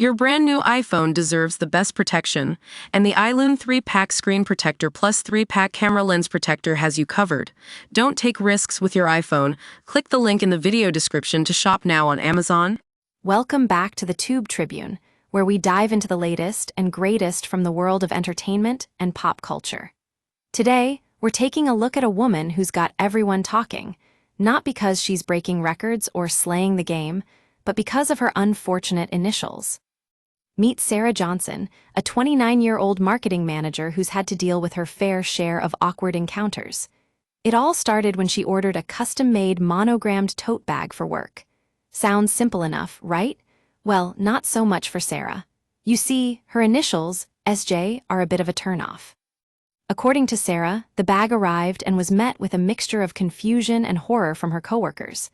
Your brand new iPhone deserves the best protection, and the iLune 3-pack screen protector plus 3-pack camera lens protector has you covered. Don't take risks with your iPhone. Click the link in the video description to shop now on Amazon. Welcome back to the Tribune, where we dive into the latest and greatest from the world of entertainment and pop culture. Today, we're taking a look at a woman who's got everyone talking, not because she's breaking records or slaying the game, but because of her unfortunate initials. Meet Sarah Johnson, a 29-year-old marketing manager who's had to deal with her fair share of awkward encounters. It all started when she ordered a custom-made monogrammed tote bag for work. Sounds simple enough, right? Well, not so much for Sarah. You see, her initials, SJ, are a bit of a turnoff. According to Sarah, the bag arrived and was met with a mixture of confusion and horror from her coworkers.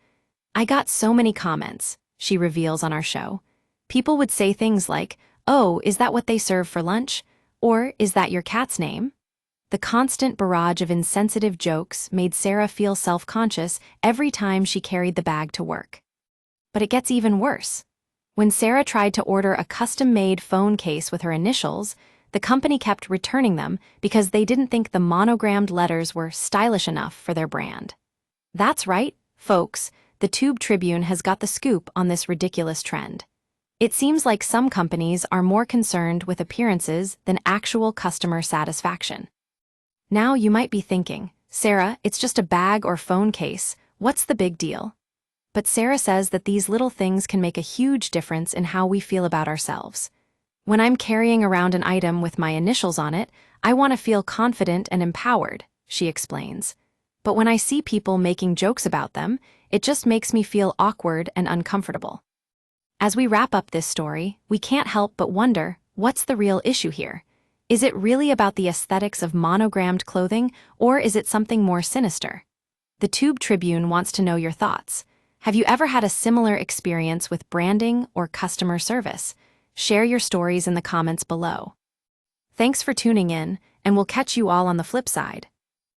"I got so many comments," she reveals on our show. "People would say things like, 'Oh, is that what they serve for lunch?' Or 'Is that your cat's name?' The constant barrage of insensitive jokes made Sarah feel self-conscious every time she carried the bag to work. But it gets even worse. When Sarah tried to order a custom-made phone case with her initials, the company kept returning them because they didn't think the monogrammed letters were stylish enough for their brand. That's right, folks, the Tribune has got the scoop on this ridiculous trend. It seems like some companies are more concerned with appearances than actual customer satisfaction. Now you might be thinking, "Sarah, it's just a bag or phone case. What's the big deal?" But Sarah says that these little things can make a huge difference in how we feel about ourselves. "When I'm carrying around an item with my initials on it, I want to feel confident and empowered," she explains. "But when I see people making jokes about them, it just makes me feel awkward and uncomfortable." As we wrap up this story, we can't help but wonder, what's the real issue here? Is it really about the aesthetics of monogrammed clothing, or is it something more sinister? The Tribune wants to know your thoughts. Have you ever had a similar experience with branding or customer service? Share your stories in the comments below. Thanks for tuning in, and we'll catch you all on the flip side.